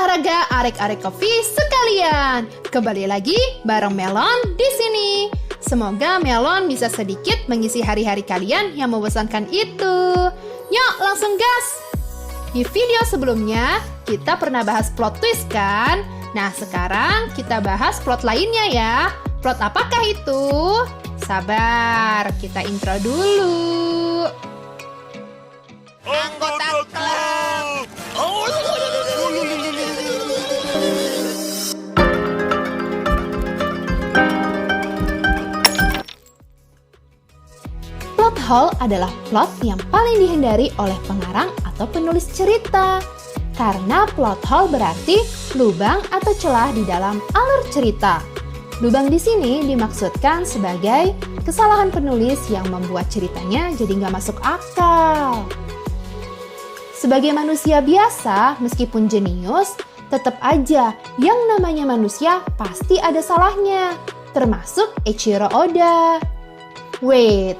olahraga arek-arek kopi sekalian. Kembali lagi bareng Melon di sini. Semoga Melon bisa sedikit mengisi hari-hari kalian yang membosankan itu. Yuk, langsung gas. Di video sebelumnya, kita pernah bahas plot twist kan? Nah, sekarang kita bahas plot lainnya ya. Plot apakah itu? Sabar, kita intro dulu. Anggota klub. Plot hole adalah plot yang paling dihindari oleh pengarang atau penulis cerita. Karena plot hole berarti lubang atau celah di dalam alur cerita. Lubang di sini dimaksudkan sebagai kesalahan penulis yang membuat ceritanya jadi nggak masuk akal. Sebagai manusia biasa, meskipun jenius, tetap aja yang namanya manusia pasti ada salahnya, termasuk Eiichiro Oda. Wait,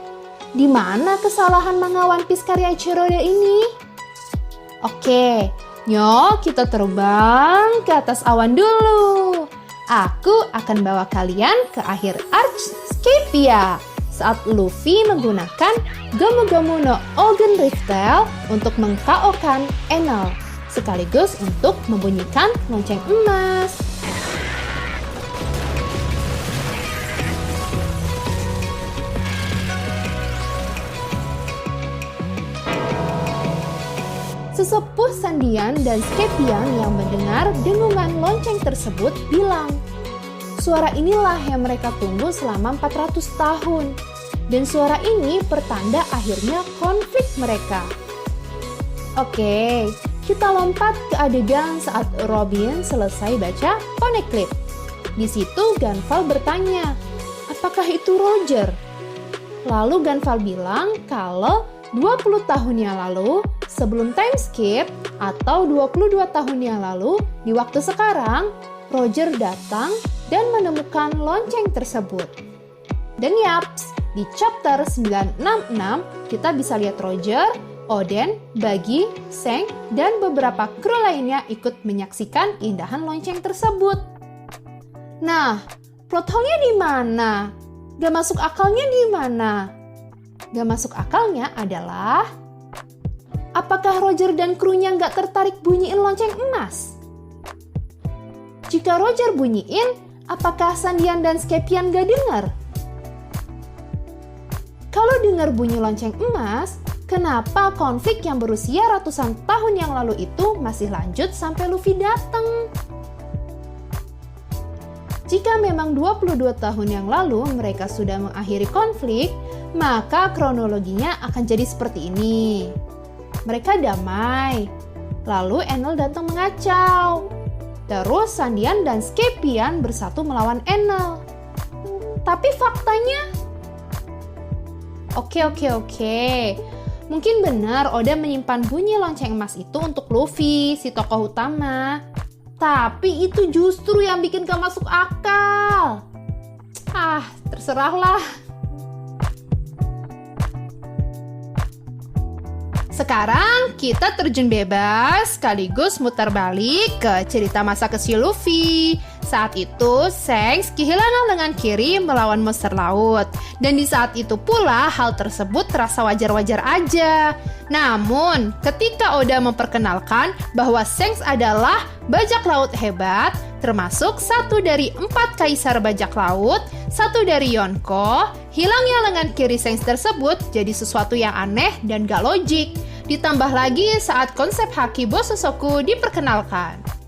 di mana kesalahan manga One Piece karya Eiichiro Oda ini? Oke, yuk kita terbang ke atas awan dulu. Aku akan bawa kalian ke akhir arc Skypiea saat Luffy menggunakan Gomu Gomu no Ogen Riftel untuk meng-KO-kan Enel, sekaligus untuk membunyikan lonceng emas. Sesepuh Sandian dan Skepian yang mendengar dengungan lonceng tersebut bilang, suara inilah yang mereka tunggu selama 400 tahun. Dan suara ini pertanda akhirnya konflik mereka. Oke, kita lompat ke adegan saat Robin selesai baca Poneglyph. Di situ Gunval bertanya, apakah itu Roger? Lalu Gunval bilang kalau 20 tahun yang lalu, sebelum time skip, atau 22 tahun yang lalu, di waktu sekarang, Roger datang dan menemukan lonceng tersebut. Dan yaps, di chapter 966, kita bisa lihat Roger, Oden, Buggy, Seng, dan beberapa kru lainnya ikut menyaksikan keindahan lonceng tersebut. Nah, plot hole-nya di mana? Gak masuk akalnya di mana? Gak masuk akalnya adalah, apakah Roger dan krunya gak tertarik bunyiin lonceng emas? Jika Roger bunyiin, apakah Sandian dan Skepian gak dengar? Kalau dengar bunyi lonceng emas, kenapa konflik yang berusia ratusan tahun yang lalu itu masih lanjut sampai Luffy datang? Jika memang 22 tahun yang lalu mereka sudah mengakhiri konflik, maka kronologinya akan jadi seperti ini. Mereka damai, lalu Enel datang mengacau. Terus Sandian dan Skepian bersatu melawan Enel. Tapi faktanya, Oke. Mungkin benar Oda menyimpan bunyi lonceng emas itu untuk Luffy, si tokoh utama. Tapi itu justru yang bikin gak masuk akal. Terserahlah. Sekarang kita terjun bebas sekaligus muter balik ke cerita masa kecil Luffy. Saat itu, Shanks kehilangan lengan kiri melawan monster laut. Dan di saat itu pula hal tersebut terasa wajar-wajar aja. Namun, ketika Oda memperkenalkan bahwa Shanks adalah bajak laut hebat, termasuk satu dari 4 kaisar bajak laut, satu dari Yonko, hilangnya lengan kiri Shanks tersebut jadi sesuatu yang aneh dan gak logik. Ditambah lagi saat konsep Haki Bosozoku diperkenalkan.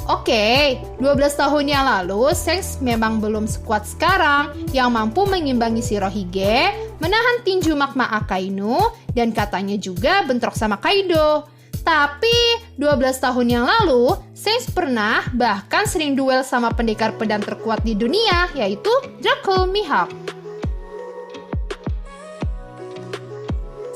Oke, 12 tahun yang lalu, Shanks memang belum sekuat sekarang yang mampu mengimbangi Shirohige, menahan tinju magma Akainu, dan katanya juga bentrok sama Kaido. Tapi, 12 tahun yang lalu, Shanks pernah bahkan sering duel sama pendekar pedang terkuat di dunia, yaitu Draco Mihawk.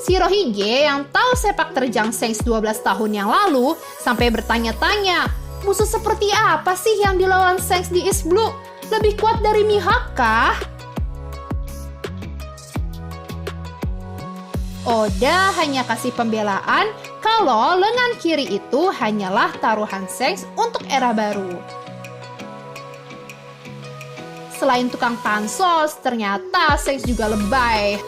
Shirohige yang tahu sepak terjang Shanks 12 tahun yang lalu sampai bertanya-tanya, musuh seperti apa sih yang dilawan Shanks di East Blue? Lebih kuat dari Mihawk kah? Oda hanya kasih pembelaan kalau lengan kiri itu hanyalah taruhan Shanks untuk era baru. Selain tukang pansos, ternyata Shanks juga lebay.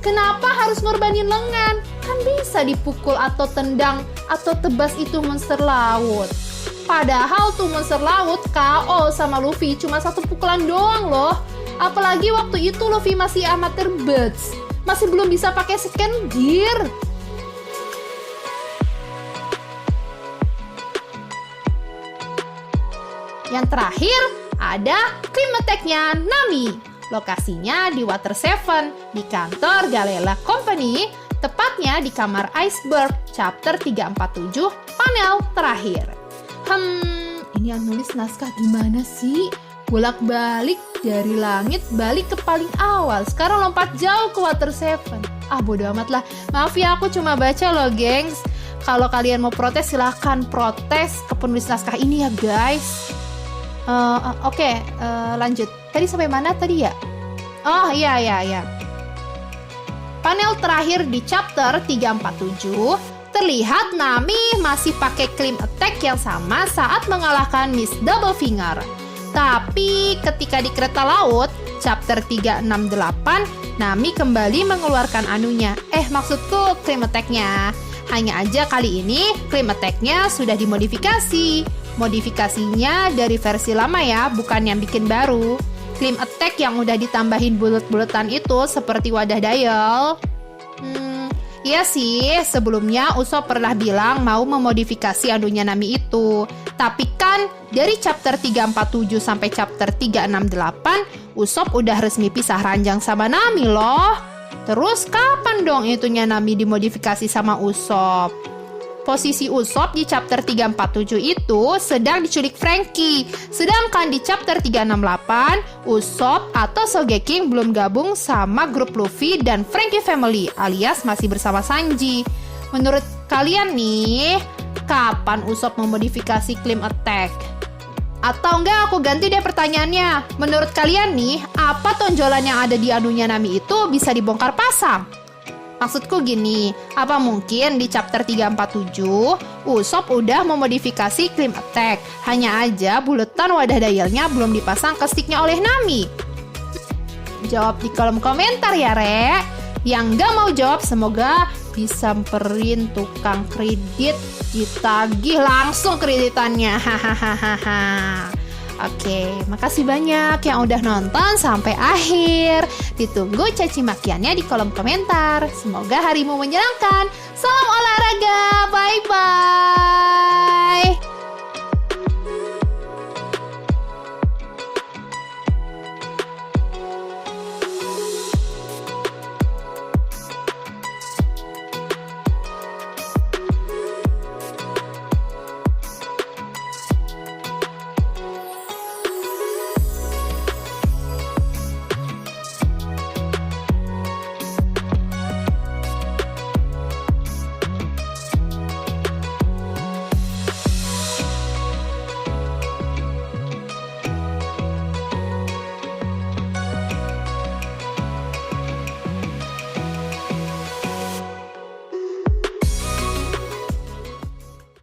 Kenapa harus ngorbanin lengan? Kan bisa dipukul atau tendang atau tebas itu monster laut. Padahal tuh monster laut KO sama Luffy cuma satu pukulan doang loh. Apalagi waktu itu Luffy masih amateur boots. Masih belum bisa pakai second gear. Yang terakhir, ada Cream Attack-nya Nami. Lokasinya di Water 7, di kantor Galela Company, tepatnya di kamar Iceberg, chapter 347, panel terakhir. Ini yang nulis naskah gimana sih? Bolak-balik dari langit balik ke paling awal, sekarang lompat jauh ke Water 7. Bodo amat lah. Maaf ya, aku cuma baca loh, gengs. Kalau kalian mau protes, silahkan protes ke penulis naskah ini ya, guys. Oke, lanjut. Tadi sampai mana tadi ya? Oh, iya. Panel terakhir di chapter 347, terlihat Nami masih pakai Cream Attack yang sama saat mengalahkan Miss Double Finger. Tapi ketika di kereta laut, chapter 368, Nami kembali mengeluarkan anunya. Maksudku Cream Attack-nya. Hanya aja kali ini Cream Attack-nya sudah dimodifikasi. Modifikasinya dari versi lama ya, bukan yang bikin baru. Cream Attack yang udah ditambahin bulet-buletan itu seperti wadah dial. Iya sih, sebelumnya Usopp pernah bilang mau memodifikasi anunya Nami itu. Tapi kan dari chapter 347 sampai chapter 368, Usopp udah resmi pisah ranjang sama Nami loh. Terus kapan dong itunya Nami dimodifikasi sama Usopp? Posisi Usopp di chapter 347 itu sedang diculik Franky. Sedangkan di chapter 368, Usopp atau Sogeking belum gabung sama grup Luffy dan Franky Family, alias masih bersama Sanji. Menurut kalian nih, kapan Usopp memodifikasi Cream Attack? Atau enggak, aku ganti deh pertanyaannya. Menurut kalian nih, apa tonjolan yang ada di anunya Nami itu bisa dibongkar pasang? Maksudku gini, apa mungkin di chapter 347 Usopp udah memodifikasi Cream Attack, hanya aja buletan wadah dialnya belum dipasang ke sticknya oleh Nami? Jawab di kolom komentar ya, Re. Yang gak mau jawab semoga disamperin tukang kredit, ditagih langsung kreditannya. Hahaha. Oke, makasih banyak yang udah nonton sampai akhir. Ditunggu caci makiannya di kolom komentar. Semoga harimu menyenangkan. Salam olahraga, bye-bye.